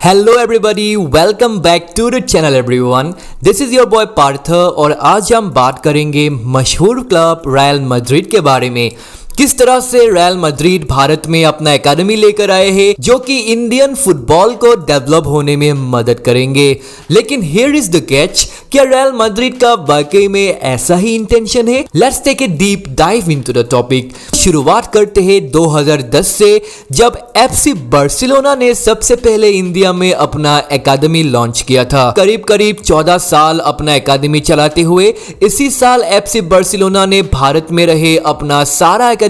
Hello everybody, welcome back to the channel everyone. This is your boy Parth और आज हम बात करेंगे मशहूर क्लब रियल मैड्रिड के बारे में। किस तरह से रियल मैड्रिड भारत में अपना एकेडमी लेकर आए हैं जो कि इंडियन फुटबॉल को डेवलप होने में मदद करेंगे। लेकिन हियर इज द कैच, क्या रियल मैड्रिड का वाकई में ऐसा ही इंटेंशन है? Let's take a deep dive into the topic. शुरुआत करते हैं 2010 से, जब एफसी बार्सिलोना ने सबसे पहले इंडिया में अपना एकेडमी लॉन्च किया था। करीब 14 साल अपना एकेडमी चलाते हुए इसी साल एफसी बार्सिलोना ने भारत में रहे अपना सारा एकेडमी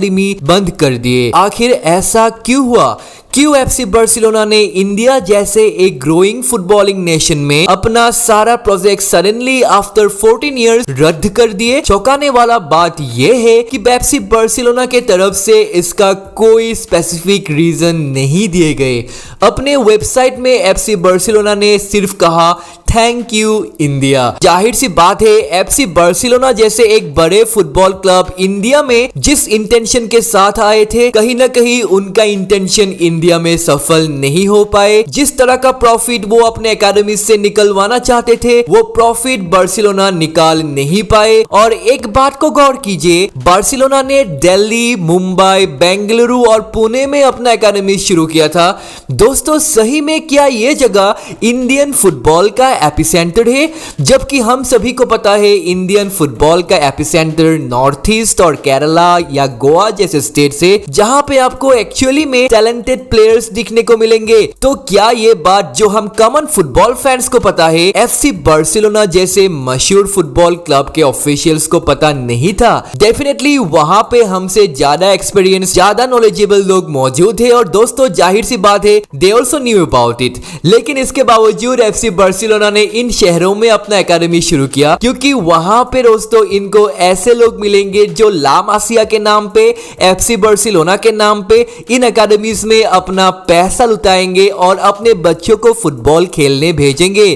बंद कर दिए। आखिर ऐसा क्यों हुआ? क्यों एफसी बार्सिलोना ने इंडिया जैसे एक ग्रोइंग फुटबॉलिंग नेशन में अपना सारा प्रोजेक्ट सडनली आफ्टर 14 इयर्स रद्द कर दिए? चौंकाने वाला बात यह है कि एफसी बार्सिलोना के तरफ से इसका कोई स्पेसिफिक रीजन नहीं दिए गए। अपने वेबसाइट में एफसी बार्सिलोना ने सिर्फ कहा थैंक यू इंडिया। जाहिर सी बात है, एफसी बार्सिलोना जैसे एक बड़े फुटबॉल क्लब इंडिया में जिस इंटेंशन के साथ आए थे, कहीं ना कहीं उनका इंटेंशन इंडिया में सफल नहीं हो पाए। जिस तरह का प्रॉफिट वो अपने एकेडमी से निकलवाना चाहते थे, वो प्रॉफिट बार्सिलोना निकाल नहीं पाए। और एक बात को गौर कीजिए, बार्सिलोना ने दिल्ली, मुंबई, बेंगलुरु और पुणे में अपना एकेडमी शुरू किया था। दोस्तों, सही में क्या ये जगह इंडियन फुटबॉल का एपिसेंटर है? जबकि हम सभी को पता है इंडियन फुटबॉल का एपिसेंटर नॉर्थ ईस्ट और केरला या गोवा जैसे स्टेट से, जहां पे आपको एक्चुअली में टैलेंटेड प्लेयर्स दिखने को मिलेंगे। तो क्या ये बात जो हम कॉमन फुटबॉल फैंस को पता है, एफसी बार्सिलोना जैसे मशहूर फुटबॉल क्लब के ऑफिशियल्स को पता नहीं था? डेफिनेटली वहां पे हमसे ज्यादा एक्सपीरियंस, ज्यादा नॉलेजेबल लोग मौजूद है और दोस्तों जाहिर सी बात है they also knew about it. लेकिन इसके बावजूद एफसी बार्सिलोना ने इन शहरों में अपना एकेडमी शुरू किया, क्योंकि वहां पे दोस्तों इनको ऐसे लोग मिलेंगे जो ला मासिया के नाम पे, एफसी बार्सिलोना के नाम पे इन एकेडमीज में अपना पैसा लुटाएंगे और अपने बच्चों को फुटबॉल खेलने भेजेंगे।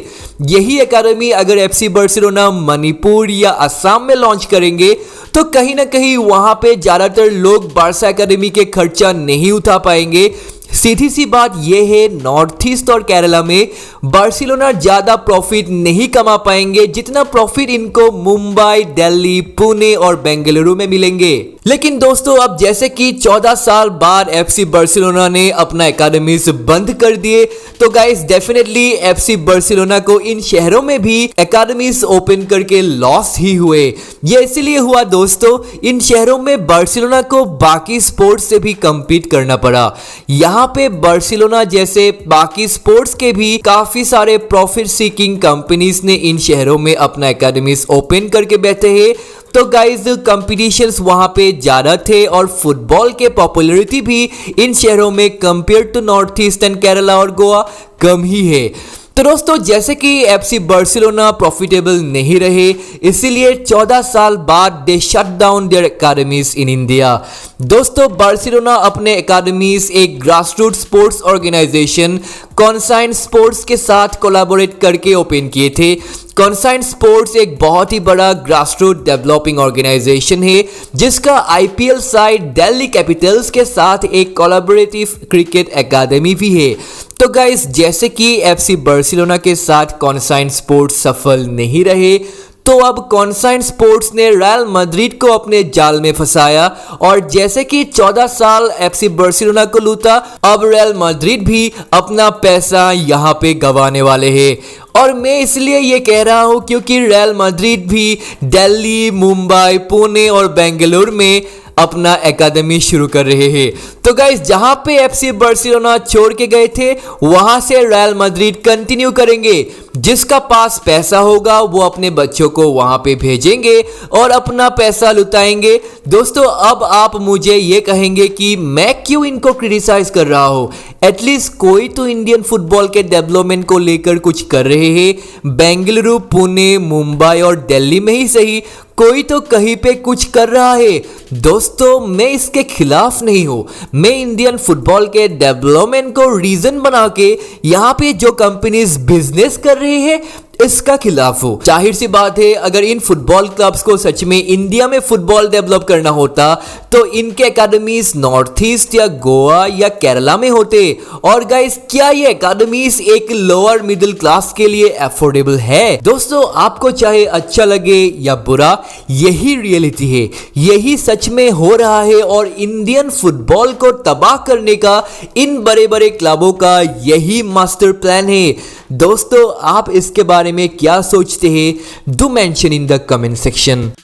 यही एकेडमी अगर एफसी बार्सिलोना मणिपुर या असम में लॉन्च करेंगे तो कहीं ना कहीं वहां पे ज्यादातर लोग बार्सा एकेडमी के खर्चा नहीं उठा पाएंगे। सीधी सी बात यह है, नॉर्थ ईस्ट और केरला में बार्सिलोना ज्यादा प्रॉफिट नहीं कमा पाएंगे जितना प्रॉफिट इनको मुंबई, दिल्ली, पुणे और बेंगलुरु में मिलेंगे। लेकिन दोस्तों, अब जैसे कि 14 साल बाद एफसी बार्सिलोना ने अपना एकेडमीज बंद कर दिए, तो गाइस डेफिनेटली एफसी बार्सिलोना को इन शहरों में भी एकेडमीज ओपन करके लॉस ही हुए। यह इसलिए हुआ दोस्तों, इन शहरों में बार्सिलोना को बाकी स्पोर्ट्स से भी compete करना पड़ा। यहाँ पे बार्सिलोना जैसे बाकी स्पोर्ट्स के भी काफी सारे प्रॉफिट सीकिंग कंपनीज ने इन शहरों में अपना एकेडमीज ओपन करके बैठे हैं। तो गाइज कंपटीशंस वहां पे ज्यादा थे और फुटबॉल के पॉपुलैरिटी भी इन शहरों में compare to North East and Kerala और गोवा कम ही है। तो दोस्तों, जैसे कि एफसी बार्सिलोना प्रॉफिटेबल नहीं रहे, इसीलिए 14 साल बाद they shut down their academies in India. दोस्तों, बार्सिलोना अपने एकेडमीज एक grassroot sports organisation Conscient sports के साथ कोलैबोरेट करके ओपन किए थे। कॉन्साइन स्पोर्ट्स एक बहुत ही बड़ा ग्रासरूट डेवलपिंग ऑर्गेनाइजेशन है जिसका आईपीएल साइड दिल्ली कैपिटल्स के साथ एक कोलैबोरेटिव क्रिकेट एकेडमी भी है। तो गाइस, जैसे कि एफसी बार्सिलोना के साथ कॉन्साइन स्पोर्ट्स सफल नहीं रहे, तो अब कॉन्साइन स्पोर्ट्स ने रियल मैड्रिड को अपने जाल में फंसाया और जैसे कि 14 साल एफसी बार्सिलोना को लूटा, अब रियल मैड्रिड भी अपना पैसा यहाँ पे गंवाने वाले हैं। और मैं इसलिए ये कह रहा हूँ क्योंकि रियल मैड्रिड भी दिल्ली, मुंबई, पुणे और बेंगलुरु में अपना एकेडमी शुरू कर रहे हैं। तो गाइस, जहां पे एफसी बार्सिलोना छोड़ के गए थे, वहां से रियल मैड्रिड कंटिन्यू करेंगे। जिसका पास पैसा होगा वो अपने बच्चों को वहां पे भेजेंगे और अपना पैसा लुटाएंगे। दोस्तों, अब आप मुझे ये कहेंगे कि मैं क्यों इनको क्रिटिसाइज कर रहा हूं? एटलीस्ट कोई तो इंडियन फुटबॉल के डेवलपमेंट को लेकर कुछ कर रहे हैं। बेंगलुरु, पुणे, मुंबई और दिल्ली में ही सही, कोई तो कहीं पे कुछ कर रहा है। दोस्तों, मैं इसके खिलाफ नहीं हूं। मैं इंडियन फुटबॉल के डेवलपमेंट को रीजन बना के यहाँ पे जो कंपनीज बिजनेस कर रही है इसका खिलाफ हो। जाहिर सी बात है, अगर इन फुटबॉल क्लब्स को सच में इंडिया में फुटबॉल डेवलप करना होता तो इनके एकेडमीज नॉर्थ ईस्ट या गोवा या केरला में होते। और गाइस, क्या ये एकेडमीज एक लोअर मिडिल क्लास के लिए अफोर्डेबल है? दोस्तों, आपको चाहे अच्छा लगे या बुरा, यही रियलिटी है, यही सच में हो रहा है। और इंडियन फुटबॉल को तबाह करने का इन बड़े बड़े क्लबों का यही मास्टर प्लान है। दोस्तों, आप इसके बारे में क्या सोचते हैं? Do mention in the comment section.